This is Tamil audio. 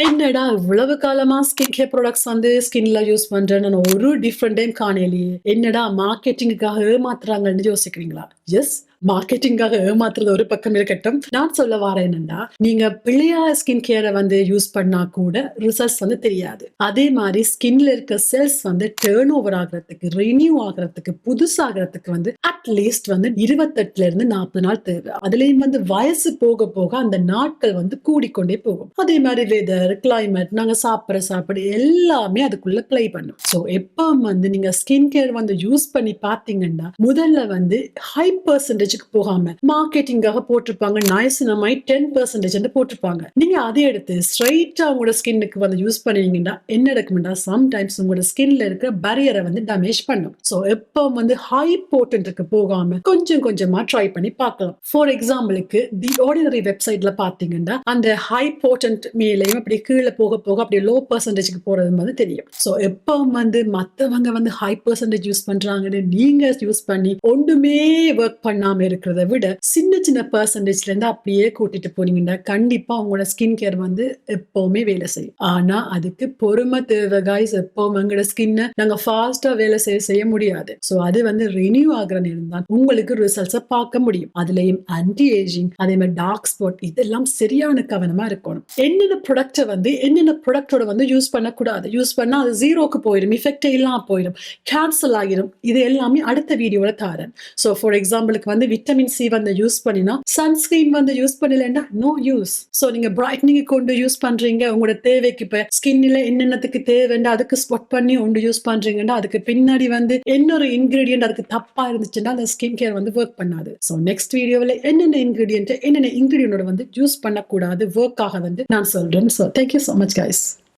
என்னடா இவ்வளவு காலமா ஸ்கின் கேர் ப்ராடக்ட்ஸ் வந்து ஸ்கின்ல யூஸ் பண்றேன்னு நான் ஒரு டிஃப்ரெண்ட் டைம் காணலையே. என்னடா மார்க்கெட்டிங்குக்காக ஏமாத்துறாங்கன்னு யோசிக்கிறீங்களா? எஸ், மார்க்கெட்டிங்காக ஏமாத்துறது ஒரு பக்கம் இருக்கட்டும். நான் சொல்ல வரேன் என்னன்னா, நீங்க பிழையா ஸ்கின் கேரை வந்து யூஸ் பண்ணா கூட ரிசல்ட்ஸ் வந்து தெரியாது. அதே மாதிரி ஸ்கின்ல இருக்க செல்ஸ் வந்து டர்ன் ஓவர் ஆகுறதுக்கு, ரினியூ ஆகுறதுக்கு, புதுசாகிறதுக்கு வந்து அட்லீஸ்ட் வந்து 28ல இருந்து 40 நாள் தேவை. அதுலயும் வந்து வயசு போக போக அந்த நாட்கள் வந்து கூடிக்கொண்டே போகும். அதே மாதிரி வெதர், கிளைமேட், நாங்க சாப்பிடுற சாப்பாடு எல்லாமே அதுக்குள்ள ப்ளே பண்ணும். சோ எப்ப வந்து நீங்க ஸ்கின் கேர் வந்து யூஸ் பண்ணி பாத்தீங்கன்னா, முதல்ல வந்து ஹை பெர்சன்டேஜ்க்கு போகாம மார்க்கெட்டிங்காக போட்டிருப்பாங்க நயசினமைட் 10% போட்டிருப்பாங்க. நீங்க அதை எடுத்து ஸ்ட்ரைட்டா உங்களோட ஸ்கின்னுக்கு வந்து யூஸ் பண்ணீங்கன்னா என்ன நடக்கும்னா, சம்டைம்ஸ் உங்களோட ஸ்கின்ல இருக்க பேரியரை வந்து டேமேஜ் பண்ணும். சோ எப்போ வந்து ஹை போட்டன்ட்க்கு போகாம கொஞ்சம் கொஞ்சமா ட்ரை பண்ணி பார்க்கலாம். ஃபார் எக்ஸாம்பிளுக்கு தி ஆர்டினரி வெப்சைட்ல பாத்தீங்கன்னா அந்த ஹை போட்டன்ட் மேலையும் அப்படி கீழே போக போக அப்படி லோ பெர்சன்டேஜ்க்கு போறது வந்து தெரியும். சோ எப்போ வந்து மத்தவங்க வந்து ஹை பெர்சன்டேஜ் யூஸ் பண்றாங்கன்னு நீங்க யூஸ் பண்ணி ஒண்ணுமே ஒர்க் பண்ணாம இருக்கிறத விட சின்ன சின்ன பெர்சன்டேஜ்ல இருந்து அப்படியே கூட்டிட்டு போனீங்கன்னா கண்டிப்பா உங்களோட ஸ்கின் கேர் வந்து எப்பவுமே வேலை செய்யும். ஆனா அதுக்கு பொறுமை தேவை guys. எப்பவும் எங்களோட ஸ்கின்னை நாங்க ஃபாஸ்டா வேலை செய்ய முடியாது. சோ அது வந்து ரினியூ ஆகுற நேரம் தான் உங்களுக்கு ரிசல்ட்ஸை பார்க்க முடியும். அதுலயும் ஆன்டி ஏஜிங், அதே மாதிரி டார்க் ஸ்பாட், இதெல்லாம் சரியான கவனமா இருக்கணும். என்னென்ன ப்ராடக்ட்டை வந்து என்னென்ன ப்ராடக்டோட வந்து யூஸ் பண்ணக்கூடாது, யூஸ் பண்ணா அது ஜீரோக்கு போயிடும், இஃபெக்டே இல்லாம போயிடும், கேன்சல் ஆகிடும். இது எல்லாமே அடுத்த வீடியோல தாரேன். சோ ஃபார் எக்ஸாம்பிளுக்கு வந்து விட்டமின் சி வந்து யூஸ் பண்ணினா சன்ஸ்கிரீன் வந்து யூஸ் பண்ணலன்னா நோ யூஸ். சோ நீங்க பிரைட்னிங் கொண்டு யூஸ் பண்றீங்க, உங்களோட தேவைக்கு இப்ப ஸ்கின்ல என்னென்னத்துக்கு தேவைன்னா அதுக்கு ஸ்பாட் பண்ணி ஒன்று யூஸ் பண்றீங்கன்னா அதுக்கு பின்னாடி வந்து இன்னொரு இன்கிரீடியன்ட் அதுக்கு தப்பா இருந்துச்சுன்னா அந்த ஸ்கின் கேர் வந்து ஒர்க் பண்ணாது. சோ நெக்ஸ்ட் வீடியோவில் என்னென்ன இன்கிரீடியன்ட் வந்து யூஸ் பண்ணக்கூடாது ஒர்க் ஆக வந்து நான் சொல்றேன். So thank you so much guys.